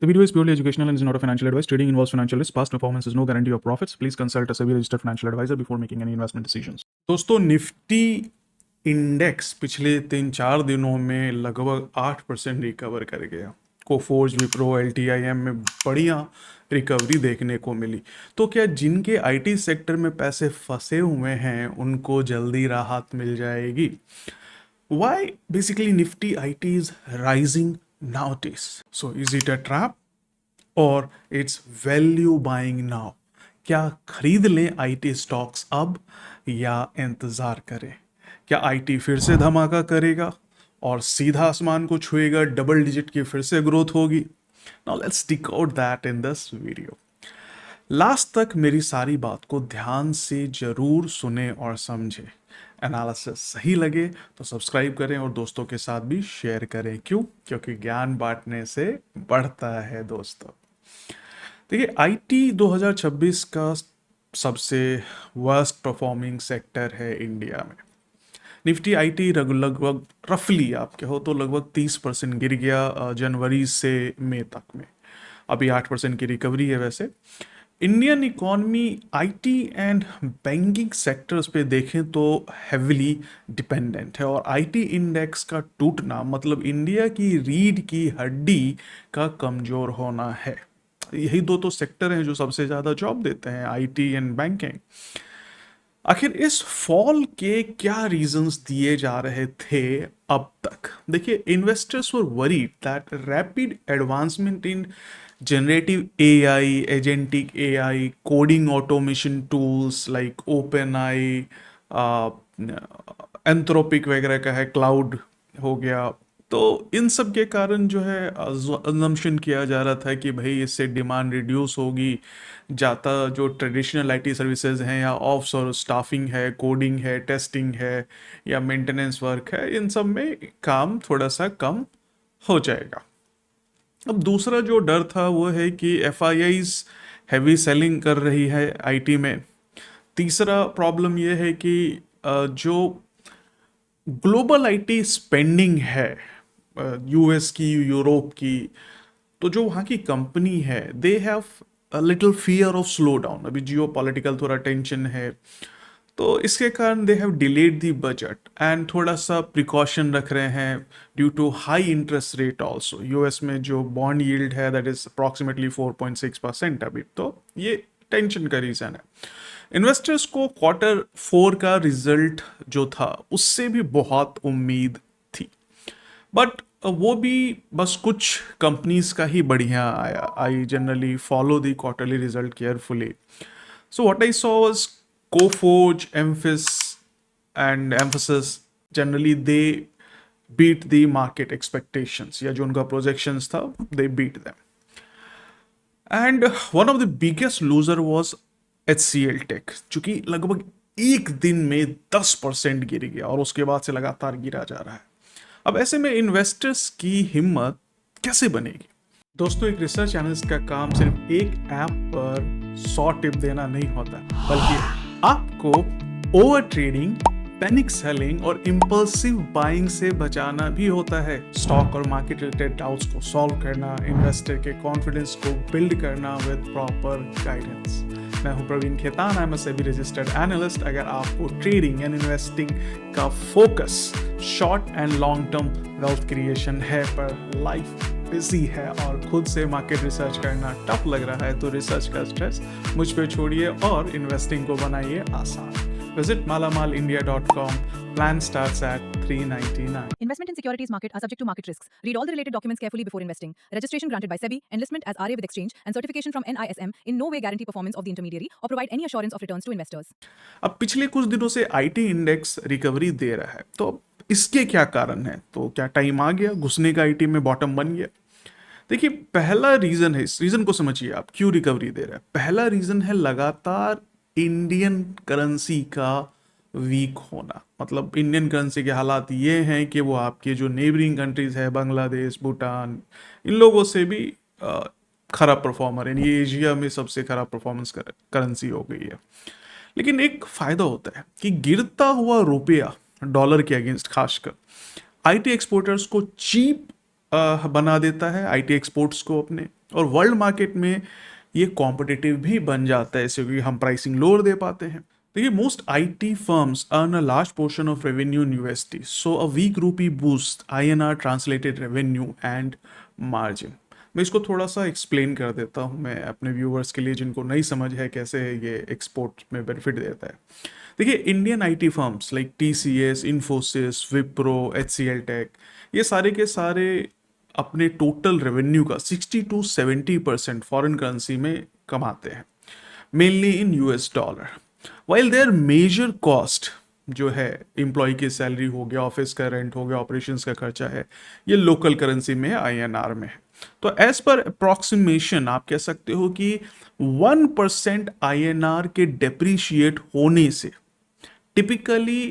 The video is purely educational and is not a financial advice. Trading involves financial risk. Past performance is no guarantee of profits. Please consult a SEBI registered financial advisor before making any investment decisions. दोस्तों Nifty index पिछले 3-4 दिनों में लगभग 8% recover कर गया। Coforge, Wipro, एलटीआईएम में बढ़िया recovery देखने को मिली। तो क्या जिनके आईटी सेक्टर में पैसे फंसे हुए हैं उनको जल्दी राहत मिल जाएगी? Why basically Nifty IT is rising nowadays? So is it a trap or it's value buying now? क्या खरीद लें आईटी स्टॉक्स अब या इंतजार करें? क्या आईटी फिर से धमाका करेगा और सीधा आसमान को छुएगा, डबल डिजिट की फिर से ग्रोथ होगी? Now let's decode that in this video. Last तक मेरी सारी बात को ध्यान से जरूर सुने और समझे। एनालिसिस सही लगे तो सब्सक्राइब करें और दोस्तों के साथ भी शेयर करें। क्यों? क्योंकि ज्ञान बांटने से बढ़ता है दोस्तों। देखिए, आईटी 2026 का सबसे वर्स्ट परफॉर्मिंग सेक्टर है इंडिया में। निफ्टी आईटी लगभग रफली आप कहो तो लगभग 30% गिर गया जनवरी से मई तक में। अभी 8% की रिकवरी है। वैसे Indian economy IT and banking sectors पे देखें तो हेविली डिपेंडेंट है और आईटी इंडेक्स का टूटना मतलब इंडिया की रीढ़ की हड्डी का कमजोर होना है। यही दो तो सेक्टर हैं जो सबसे ज़्यादा जॉब देते हैं, आईटी एंड बैंकिंग। आखिर इस फॉल के क्या रीजंस दिए जा रहे थे अब तक? देखिए, investors were worried that rapid advancement in generative AI, agentic AI, coding automation tools like OpenAI, Anthropic वगैरह का है, क्लाउड हो गया। तो इन सब के कारण जो है अजम्पशन किया जा रहा था कि भाई इससे डिमांड रिड्यूस होगी, जाता जो ट्रेडिशनल आईटी सर्विसेज हैं या ऑफ स्टाफिंग है, कोडिंग है, टेस्टिंग है या मेंटेनेंस वर्क है, इन सब में काम थोड़ा सा कम हो जाएगा। अब दूसरा जो डर था वो है कि एफआईआईज हैवी सेलिंग कर रही है आईटी में। तीसरा प्रॉब्लम ये है कि जो ग्लोबल आईटी स्पेंडिंग है यूएस की, यूरोप की, तो जो वहाँ की कंपनी है they have a little fear of slowdown. अभी जियो पॉलिटिकल थोड़ा टेंशन है, तो इसके कारण they have delayed the budget and थोड़ा सा प्रिकॉशन रख रहे हैं due to high interest rate also. US में जो बॉन्ड यील्ड है दैट इज अप्रॉक्सीमेटली 4.6% अभी, तो ये टेंशन का रीजन है। इन्वेस्टर्स को Q4 का रिजल्ट जो था उससे भी बहुत उम्मीद थी, बट वो भी बस कुछ कंपनीज का ही बढ़िया आया। I generally follow the quarterly result carefully, so what I saw was Coforge, and Emphasis, generally they beat the market expectations, या जो उनका projections था they beat them. And one of the biggest loser was HCL Tech, चूंकि लगभग एक दिन में 10% गिर गया और उसके बाद से लगातार गिरा जा रहा है। अब ऐसे में इन्वेस्टर्स की हिम्मत कैसे बनेगी? दोस्तों, एक रिसर्च एनालिस्ट का काम सिर्फ एक ऐप पर 100 टिप देना नहीं होता, बल्कि आपको ओवर ट्रेडिंग, पैनिक सेलिंग और इम्पल्सिव बाइंग से बचाना भी होता है। स्टॉक और मार्केट रिलेटेड डाउट्स को सॉल्व करना, इन्वेस्टर के कॉन्फिडेंस को बिल्ड करना विद प्रॉपर गाइडेंस। मैं हूं Praveen Khetan, I am a SEBI registered analyst. अगर आपको ट्रेडिंग एंड इन्वेस्टिंग का focus short and long term wealth creation है, पर लाइफ बिजी है और खुद से मार्केट रिसर्च करना टफ लग रहा है, तो रिसर्च का स्ट्रेस मुझ पे छोड़िए और इन्वेस्टिंग को बनाइए आसान। Visit malamalindia.com. Plan starts at $399. Investment in securities market are subject to market risks. Read all the related documents carefully before investing. Registration granted by SEBI, enlistment as RA with exchange, and certification from NISM in no way guarantee performance of the intermediary or provide any assurance of returns to investors. अब पिछले कुछ दिनों से IT index recovery दे रहा है, तो इसके क्या कारण है? तो क्या टाइम आ गया घुसने का, आईटी में बॉटम बन गया? देखिए, पहला रीजन है, इस रीजन को समझिए आप क्यों रिकवरी दे रहा है। पहला रीजन है लगातार इंडियन करेंसी का वीक होना। मतलब इंडियन करेंसी के हालात ये हैं कि वो आपके जो नेबरिंग कंट्रीज है, बांग्लादेश, भूटान, इन लोगों से भी खराब परफॉर्मर है। ये एशिया में सबसे खराब परफॉर्मेंस करेंसी हो गई है। लेकिन एक फायदा होता है कि गिरता हुआ रुपया डॉलर के अगेंस्ट खासकर आईटी एक्सपोर्टर्स को चीप बना देता है, आईटी एक्सपोर्ट्स को अपने। और वर्ल्ड मार्केट में ये कॉम्पिटिटिव भी बन जाता है, इससे क्योंकि हम प्राइसिंग लोअर दे पाते हैं। देखिए, most IT firms earn a large portion of revenue in USD, so a weak rupee boost INR translated revenue and margin. मैं इसको थोड़ा सा एक्सप्लेन कर देता हूँ मैं अपने व्यूअर्स के लिए जिनको नहीं समझ है कैसे ये एक्सपोर्ट में बेनिफिट देता है। देखिए, Indian IT firms like TCS, Infosys, Wipro, HCL tech, ये सारे के सारे अपने टोटल रेवेन्यू का 60 to 70% फॉरेन करेंसी में कमाते हैं, mainly in US dollar. While their major cost जो है, एम्प्लॉय की सैलरी हो गया, ऑफिस का रेंट हो गया, ऑपरेशंस का खर्चा है, ये लोकल करेंसी में है, आईएनआर में है। तो एज पर अप्रोक्सीमेशन आप कह सकते हो कि 1% आईएनआर के डेप्रीशिएट होने से typically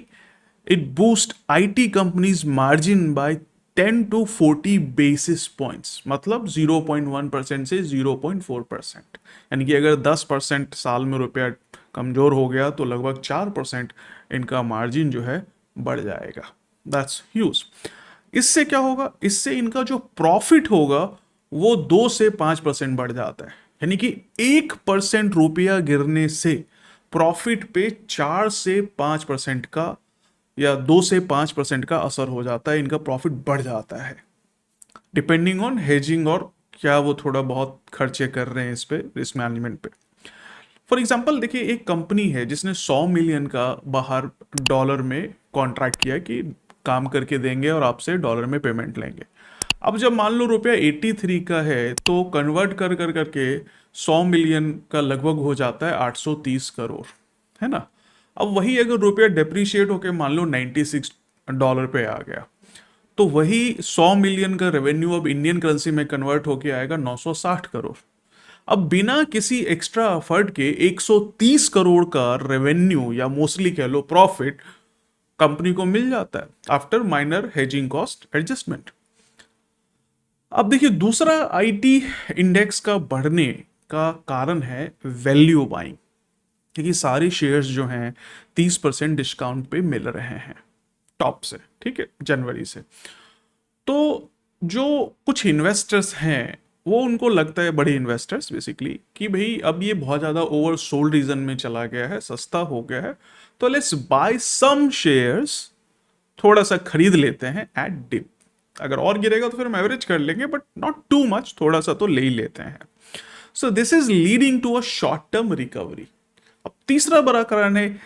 it boost IT companies margin bye 10 to 40 basis points, मतलब 0.1% से 0.4%। यानी कि अगर 10% साल में रुपया कमजोर हो गया तो लगभग 4% इनका मार्जिन जो है बढ़ जाएगा। That's huge. इससे क्या होगा, इससे इनका जो प्रॉफिट होगा वो 2 से 5% बढ़ जाता है। यानी कि 1% रुपया गिरने से प्रॉफिट पे 4 से 5% का या 2 से 5% का असर हो जाता है, इनका प्रॉफिट बढ़ जाता है डिपेंडिंग ऑन हेजिंग और क्या वो थोड़ा बहुत खर्चे कर रहे हैं इस पे, रिस्क मैनेजमेंट पे। फॉर एग्जाम्पल देखिए, एक कंपनी है जिसने 100 मिलियन का बाहर डॉलर में कॉन्ट्रैक्ट किया कि काम करके देंगे और आपसे डॉलर में पेमेंट लेंगे। अब जब मान लो रुपया 83 का है तो कन्वर्ट कर कर करके 100 मिलियन का लगभग हो जाता है 830 करोड़, है ना। अब वही अगर रुपया डेप्रीशिएट होकर मान लो 96 डॉलर पे आ गया, तो वही 100 मिलियन का रेवेन्यू अब इंडियन करेंसी में कन्वर्ट होके आएगा 960 करोड़। अब बिना किसी एक्स्ट्रा एफर्ट के 130 करोड़ का रेवेन्यू या मोस्टली कह लो प्रॉफिट कंपनी को मिल जाता है after minor hedging cost adjustment. अब देखिए, दूसरा आईटी इंडेक्स का बढ़ने का कारण है वैल्यू बाइंग, क्योंकि सारे शेयर्स जो हैं 30% डिस्काउंट पे मिल रहे हैं टॉप से, ठीक है, जनवरी से। तो जो कुछ इन्वेस्टर्स हैं वो, उनको लगता है, बड़े इन्वेस्टर्स बेसिकली, कि भाई अब ये बहुत ज़्यादा ओवर सोल्ड रीजन में चला गया है, सस्ता हो गया है, तो लेट्स बाय सम शेयर्स, थोड़ा सा खरीद लेते हैं एट डिप। अगर और गिरेगा तो फिर हम एवरेज कर लेंगे, बट नॉट टू मच, थोड़ा सा तो ले ही लेते हैं। So this is leading to a short term recovery. अब तीसरा बड़ा कारण है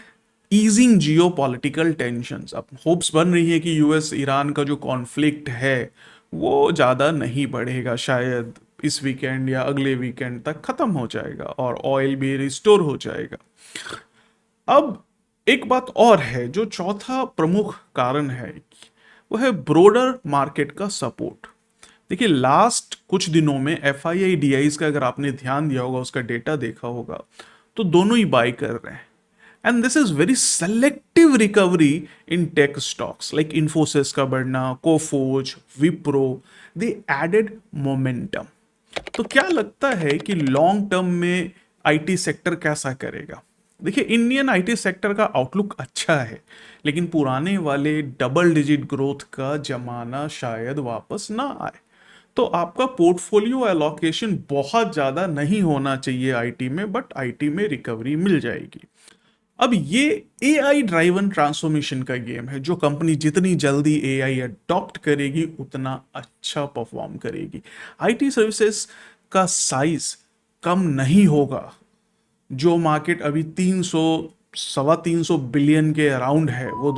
ईजिंग जियो पॉलिटिकल टेंशन। अब होप्स बन रही है कि यूएस ईरान का जो कॉन्फ्लिक्ट है वो ज़्यादा नहीं बढ़ेगा, शायद इस वीकेंड या अगले वीकेंड तक ख़त्म हो जाएगा और ऑयल भी रिस्टोर हो जाएगा। अब एक बात और है, जो चौथा प्रमुख कारण है वो है ब्रोडर मार्केट का सपोर्ट। देखिए, लास्ट कुछ दिनों में FII-DIs का अगर आपने ध्यान दिया होगा, उसका डेटा देखा होगा, तो दोनों ही बाई कर रहे हैं। And this is very selective recovery in tech stocks like Infosys का बढ़ना, कोफोज, विप्रो, दे एडेड मोमेंटम। तो क्या लगता है कि लॉन्ग टर्म में आईटी सेक्टर कैसा करेगा? देखिए, इंडियन आईटी सेक्टर का आउटलुक अच्छा है, लेकिन पुराने वाले डबल डिजिट ग्रोथ का जमाना शायद वापस ना आए। तो आपका पोर्टफोलियो एलोकेशन बहुत ज़्यादा नहीं होना चाहिए आईटी में, बट आईटी में रिकवरी मिल जाएगी। अब ये एआई ड्राइवन ट्रांसफॉर्मेशन का गेम है, जो कंपनी जितनी जल्दी एआई अडॉप्ट करेगी उतना अच्छा परफॉर्म करेगी। आईटी सर्विसेज का साइज कम नहीं होगा। जो मार्केट अभी 300 सवा 300 बिलियन के अराउंड है, वो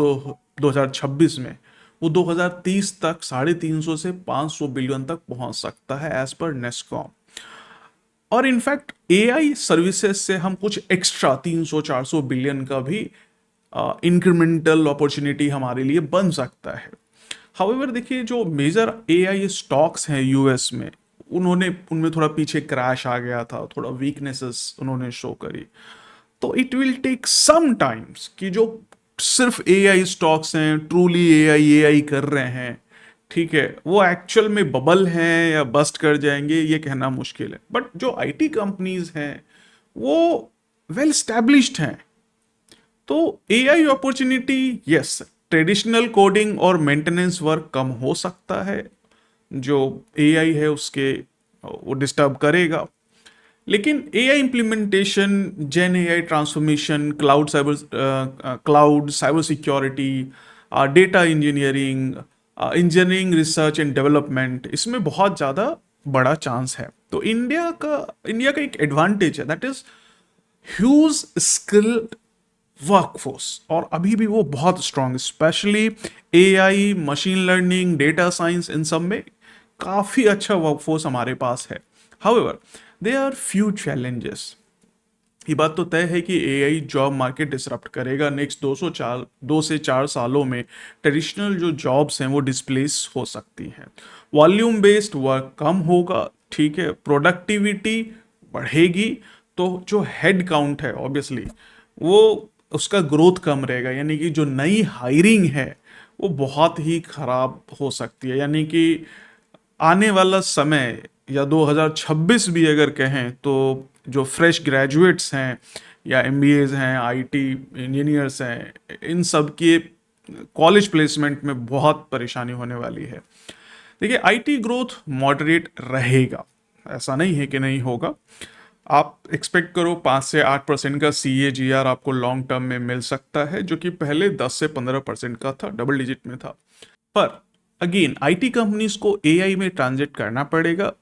2026 में वो 2030 तक 350 से 500 बिलियन तक पहुंच सकता है एज पर नेस्कॉम। और इनफैक्ट एआई सर्विसेज से हम कुछ एक्स्ट्रा 300-400 बिलियन का भी इंक्रीमेंटल अपॉर्चुनिटी हमारे लिए बन सकता है। हाउएवर देखिए, जो मेजर एआई स्टॉक्स हैं यूएस में, उनमें थोड़ा पीछे क्रैश आ गया था, थोड़ा वीकनेसेस उन्होंने शो करी। तो it will take some times कि जो सिर्फ एआई स्टॉक्स हैं, ट्रूली एआई एआई कर रहे हैं, ठीक है, वो एक्चुअल में बबल हैं या बस्ट कर जाएंगे ये कहना मुश्किल है। बट जो आईटी कंपनीज हैं वो वेल स्टैब्लिश्ड हैं। तो AI opportunity, yes, traditional coding और मेंटेनेंस वर्क कम हो सकता है, जो एआई है उसके वो डिस्टर्ब करेगा। लेकिन AI implementation, gen AI transformation, cloud cyber security, data engineering, engineering research and development, इसमें बहुत ज़्यादा बड़ा चांस है। तो इंडिया का एक एडवांटेज है, that is huge skilled workforce, और अभी भी वो बहुत strong, specially AI, machine learning, data science, इन सब में काफ़ी अच्छा वर्कफोर्स हमारे पास है। However there are few challenges. ये बात तो तय है कि एआई जॉब मार्केट डिसरप्ट करेगा। नेक्स्ट 2 से 4 सालों में ट्रेडिशनल जो जॉब्स हैं वो डिस्प्लेस हो सकती हैं। वॉल्यूम बेस्ड वर्क कम होगा, ठीक है, प्रोडक्टिविटी बढ़ेगी, तो जो हेड काउंट है ऑब्वियसली वो उसका ग्रोथ कम रहेगा, यानी कि जो नई हायरिंग है वो बहुत ही खराब हो सकती है। यानी कि आने वाला समय या 2026 भी अगर कहें तो जो फ्रेश ग्रेजुएट्स हैं या एमबीएज हैं, आईटी इंजीनियर्स हैं, इन सब की कॉलेज प्लेसमेंट में बहुत परेशानी होने वाली है। देखिए, आईटी ग्रोथ मॉडरेट रहेगा, ऐसा नहीं है कि नहीं होगा। आप एक्सपेक्ट करो 5 से 8% का CAGR आपको लॉन्ग टर्म में मिल सकता है, जो कि पहले 10 से 15% का था, डबल डिजिट में था। पर अगेन आईटी कंपनीज को एआई में ट्रांजिट करना पड़ेगा,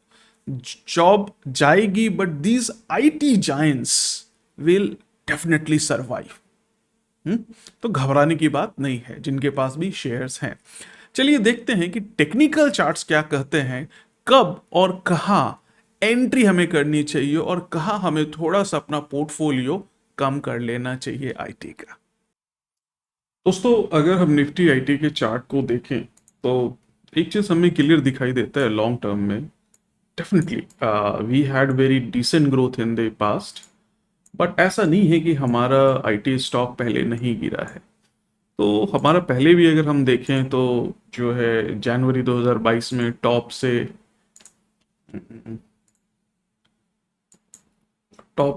जॉब जाएगी, but these IT giants will definitely survive. तो घबराने की बात नहीं है जिनके पास भी शेयर्स हैं। चलिए देखते हैं कि टेक्निकल चार्ट्स क्या कहते हैं, कब और कहां एंट्री हमें करनी चाहिए और कहां हमें थोड़ा सा अपना पोर्टफोलियो कम कर लेना चाहिए आईटी का। दोस्तों, अगर हम निफ्टी आईटी के चार्ट को देखें तो एक चीज हमें क्लियर दिखाई देता है लॉन्ग टर्म में। Definitely we had very decent growth in the past, but ऐसा नहीं है कि हमारा आईटी स्टॉक पहले नहीं गिरा है। तो हमारा पहले भी अगर हम देखें तो जो है जनवरी 2022 में टॉप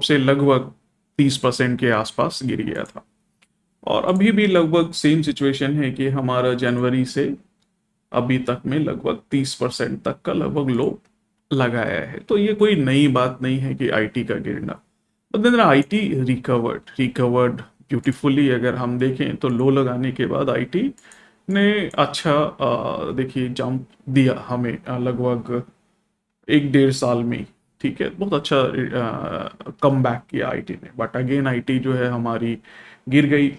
से लगभग 30% के आसपास गिर गया था, और अभी भी लगभग सेम सिचुएशन है कि हमारा जनवरी से अभी तक में लगभग 30% तक का लगभग लो लगाया है। तो ये कोई नई बात नहीं है कि आईटी का गिरना, but then IT recovered beautifully. अगर हम देखें तो लो लगाने के बाद आईटी ने अच्छा देखिए जंप दिया हमें, लगभग 1 डेढ़ साल में, ठीक है, बहुत अच्छा कम बैक किया आईटी ने। बट अगेन आईटी जो है हमारी गिर गई।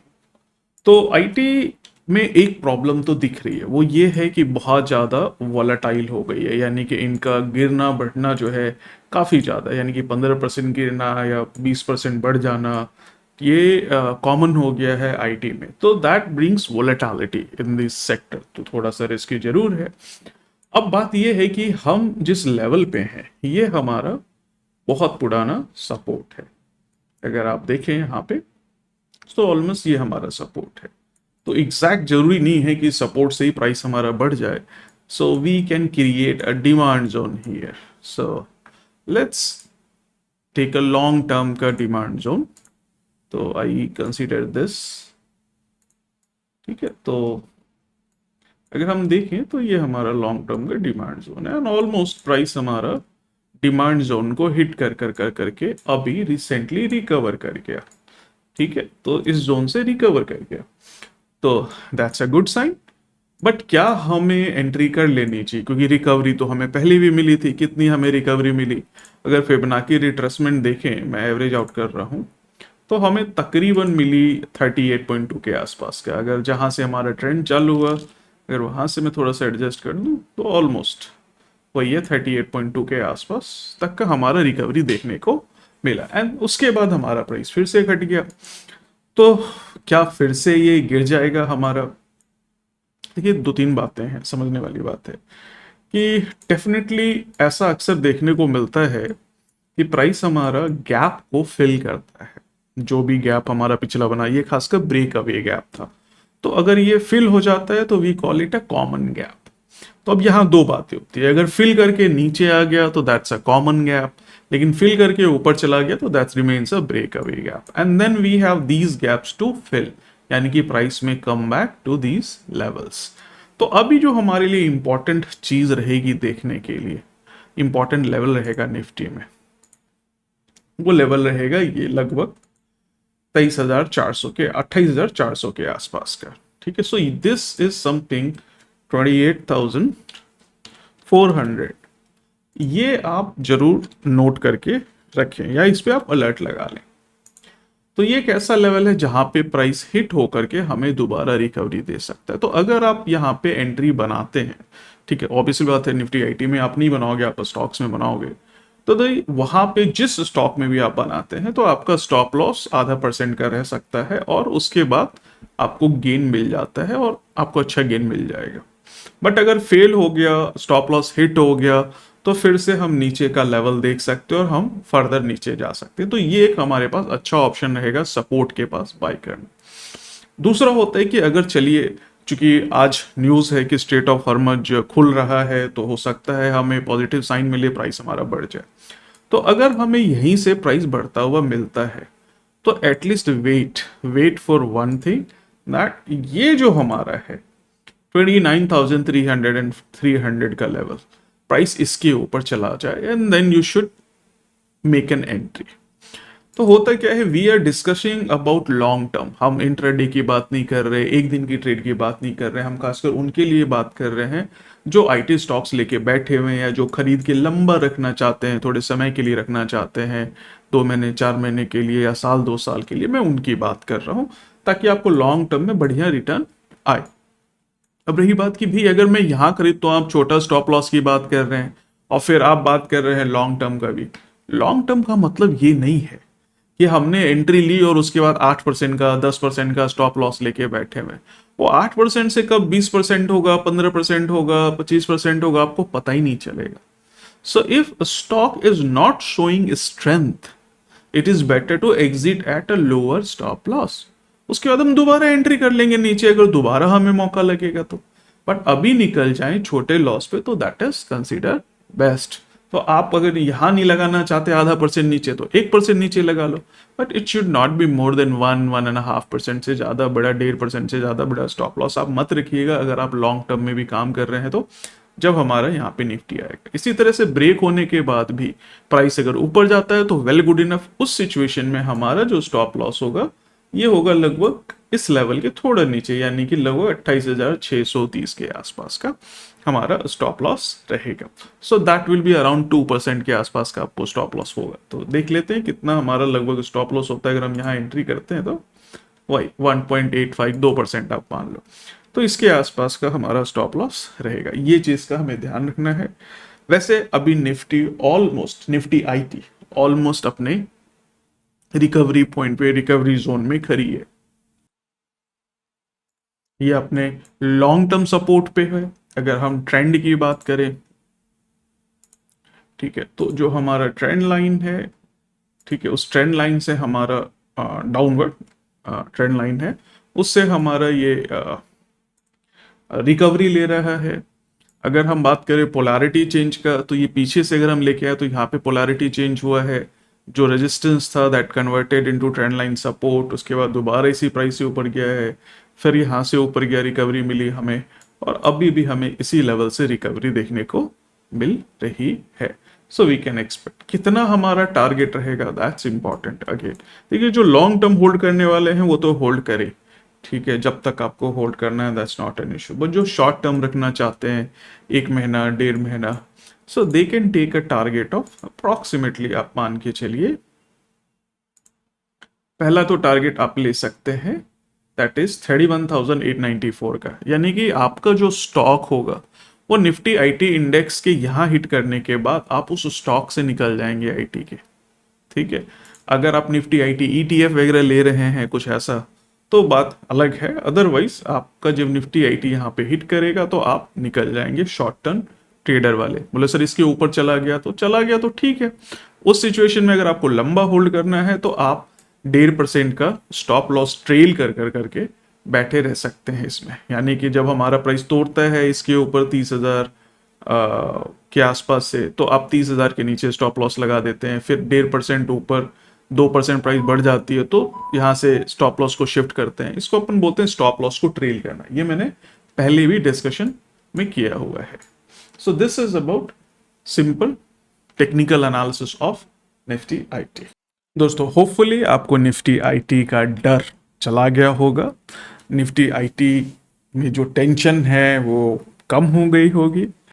तो आईटी में एक प्रॉब्लम तो दिख रही है, वो ये है कि बहुत ज़्यादा वॉलेटाइल हो गई है, यानी कि इनका गिरना बढ़ना जो है काफ़ी ज़्यादा, यानी कि 15% गिरना या 20% बढ़ जाना, ये कॉमन हो गया है आईटी में। तो that brings volatility in this sector, तो थोड़ा सा रिस्की जरूर है। अब बात ये है कि हम जिस लेवल पे हैं ये हमारा बहुत पुराना सपोर्ट है। अगर आप देखें यहाँ पे तो ऑलमोस्ट ये हमारा सपोर्ट है। तो एग्जैक्ट जरूरी नहीं है कि सपोर्ट से ही प्राइस हमारा बढ़ जाए। So we can create a demand zone here. So let's take a long term का डिमांड जोन। तो आई कंसीडर दिस, ठीक है। तो अगर हम देखें तो ये हमारा लॉन्ग टर्म का डिमांड जोन है, एंड ऑलमोस्ट प्राइस हमारा डिमांड जोन को हिट कर करके अभी रिसेंटली रिकवर कर गया, ठीक है। तो इस जोन से रिकवर कर गया, तो that's a good sign. But क्या हमें एंट्री कर लेनी चाहिए, क्योंकि रिकवरी तो हमें पहले भी मिली थी। कितनी हमें रिकवरी मिली, अगर फिबोनाची रिट्रेसमेंट देखें, मैं एवरेज आउट कर रहा हूँ, तो हमें तकरीबन मिली 38.2 के आसपास का। अगर जहाँ से हमारा ट्रेंड चालू हुआ, अगर वहाँ से मैं थोड़ा सा एडजस्ट कर दूँ तो ऑलमोस्ट वही है, 38.2 के आसपास तक का हमारा रिकवरी देखने को मिला, एंड उसके बाद हमारा प्राइस फिर से घट गया। तो क्या फिर से ये गिर जाएगा हमारा? देखिए, 2 3 बातें हैं, समझने वाली बात है कि डेफिनेटली ऐसा अक्सर देखने को मिलता है कि प्राइस हमारा गैप को फिल करता है। जो भी गैप हमारा पिछला बना, ये खासकर ब्रेक अवे गैप था, तो अगर ये फिल हो जाता है तो we call it a common gap. तो अब यहाँ 2 बातें होती है, अगर फिल करके नीचे आ गया तो दैट्स अ कॉमन गैप, लेकिन फिल करके ऊपर चला गया तो that's remains a break away gap, and then we have these gaps to fill, यानी कि प्राइस में come back to these levels. तो अभी जो हमारे लिए इंपॉर्टेंट चीज रहेगी देखने के लिए, इंपॉर्टेंट लेवल रहेगा निफ्टी में, वो लेवल रहेगा ये लगभग 23,400 के 28,400 के आसपास का। ठीक है, सो दिस इज समथिंग 28,400, ये आप जरूर नोट करके रखें या इस पे आप अलर्ट लगा लें। तो ये एक ऐसा लेवल है जहां पे प्राइस हिट होकर के हमें दोबारा रिकवरी दे सकता है। तो अगर आप यहाँ पे एंट्री बनाते हैं, ठीक है, ऑब्वियसली बात है निफ्टी आईटी में आप नहीं बनाओगे, आप स्टॉक्स में बनाओगे, तो वहां पे जिस स्टॉक में भी आप बनाते हैं तो आपका स्टॉप लॉस 0.5% का रह सकता है और उसके बाद आपको गेन मिल जाता है और आपको अच्छा गेन मिल जाएगा। बट अगर फेल हो गया, स्टॉप लॉस हिट हो गया, तो फिर से हम नीचे का लेवल देख सकते हैं और हम फर्दर नीचे जा सकते हैं। तो ये एक हमारे पास अच्छा ऑप्शन रहेगा सपोर्ट के पास बाय करना। दूसरा होता है कि अगर चलिए, चूंकि आज न्यूज़ है कि स्ट्रेट ऑफ हॉर्मज खुल रहा है, तो हो सकता है हमें पॉजिटिव साइन मिले, प्राइस हमारा बढ़ जाए। तो अगर हमें यहीं से प्राइस बढ़ता हुआ मिलता है तो at least wait for one thing, that ये जो हमारा है 29,300 एंड 300 का लेवल, प्राइस इसके ऊपर चला जाए and then you should make an entry. तो होता क्या है, we are discussing about long term, हम इंट्राडे की बात नहीं कर रहे, एक दिन की ट्रेड की बात नहीं कर रहे, हम खासकर उनके लिए बात कर रहे हैं जो आईटी स्टॉक्स लेके बैठे हुए हैं या जो खरीद के लंबा रखना चाहते हैं, थोड़े समय के लिए रखना चाहते हैं, 2 महीने 4 महीने के लिए या साल 2 साल के लिए, मैं उनकी बात कर रहा हूँ, ताकि आपको लॉन्ग टर्म में बढ़िया रिटर्न आए। अब रही बात कि भी अगर मैं यहाँ खरीद, तो आप छोटा स्टॉप लॉस की बात कर रहे हैं और फिर आप बात कर रहे हैं लॉन्ग टर्म का भी। लॉन्ग टर्म का मतलब ये नहीं है कि हमने एंट्री ली और उसके बाद 8% का 10% का स्टॉप लॉस लेके बैठे हुए। वो 8% से कब 20% होगा, 15% होगा, 25% होगा, आपको पता ही नहीं चलेगा। So if stock is not showing strength, it is better to exit at a lower stop loss. उसके बाद हम दोबारा एंट्री कर लेंगे नीचे, अगर दोबारा हमें मौका लगेगा तो। बट अभी निकल जाए छोटे लॉस पे, तो दैट इज कंसिडर बेस्ट। तो आप अगर यहां नहीं लगाना चाहते 0.5% नीचे, तो 1% नीचे लगा लो, but it should not be more than 1-1.5% से ज्यादा बड़ा, 1.5% से ज्यादा बड़ा स्टॉप लॉस आप मत रखिएगा अगर आप लॉन्ग टर्म में भी काम कर रहे हैं। तो जब हमारा यहाँ पे निफ्टी आएगा, इसी तरह से ब्रेक होने के बाद भी प्राइस अगर ऊपर जाता है तो वेल गुड इनफ, उस सिचुएशन में हमारा जो स्टॉप लॉस होगा ये होगा लगभग इस लेवल के थोड़ा नीचे, यानी कि लगभग 28,630 के आसपास का हमारा स्टॉप लॉस रहेगा। So that will be around 2% के आसपास का आपको स्टॉप लॉस होगा। तो देख लेते हैं कितना हमारा लगभग स्टॉप लॉस होता है अगर हम यहाँ एंट्री करते हैं, तो वही 1.85 2% आप मान लो, तो इसके आसपास का हमारा स्टॉप लॉस रहेगा। ये चीज का हमें ध्यान रखना है। वैसे अभी निफ्टी आईटी ऑलमोस्ट अपने रिकवरी पॉइंट पे, रिकवरी जोन में खड़ी है। ये अपने लॉन्ग टर्म सपोर्ट पे है। अगर हम ट्रेंड की बात करें, ठीक है, तो जो हमारा ट्रेंड लाइन है, ठीक है, उस ट्रेंड लाइन से हमारा डाउनवर्ड ट्रेंड लाइन है, उससे हमारा ये रिकवरी ले रहा है। अगर हम बात करें पोलैरिटी चेंज का, तो ये पीछे से अगर हम लेके आए तो यहाँ पे पोलैरिटी चेंज हुआ है। जो रेजिस्टेंस था that converted into trend line support, उसके बाद दोबारा इसी प्राइस से ऊपर गया है, फिर यहाँ से ऊपर गया, रिकवरी मिली हमें, और अभी भी हमें इसी लेवल से रिकवरी देखने को मिल रही है। सो वी कैन एक्सपेक्ट कितना हमारा टारगेट रहेगा, दैट्स इंपॉर्टेंट। अगेन देखिए, जो लॉन्ग टर्म होल्ड करने वाले हैं वो तो होल्ड करें, ठीक है, जब तक आपको होल्ड करना है that's not an issue. But जो शॉर्ट टर्म रखना चाहते हैं, 1 महीना 1.5 महीना, so they can take a target of approximately, आप मान के चलिए, पहला तो टारगेट आप ले सकते हैं दैट इज 31,894 का, यानी कि आपका जो स्टॉक होगा वो निफ्टी आईटी इंडेक्स के यहाँ हिट करने के बाद आप उस स्टॉक से निकल जाएंगे आईटी के, ठीक है। अगर आप निफ्टी आईटी ईटीएफ वगैरह ले रहे हैं कुछ ऐसा, तो बात अलग है। अदरवाइज आपका जब निफ्टी आईटी यहाँ पे हिट करेगा तो आप निकल जाएंगे शॉर्ट टर्म ट्रेडर वाले। बोले सर इसके ऊपर चला गया तो ठीक है। उस सिचुएशन में अगर आपको लंबा होल्ड करना है तो आप 1.5% का स्टॉप लॉस ट्रेल करके बैठे रह सकते हैं इसमें। यानी कि जब हमारा प्राइस तोड़ता है इसके ऊपर 30,000 के आसपास से, तो आप 30,000 के नीचे स्टॉप लॉस लगा देते हैं, फिर 1.5% ऊपर 2% प्राइस बढ़ जाती है तो यहाँ से स्टॉप लॉस को शिफ्ट करते हैं। इसको अपन बोलते हैं स्टॉप लॉस को ट्रेल करना। ये मैंने पहले भी डिस्कशन में किया हुआ है। सो this is about simple technical analysis of Nifty IT. दोस्तों होपफुली आपको निफ्टी आईटी का डर चला गया होगा, निफ्टी आईटी में जो टेंशन है वो कम हो गई होगी।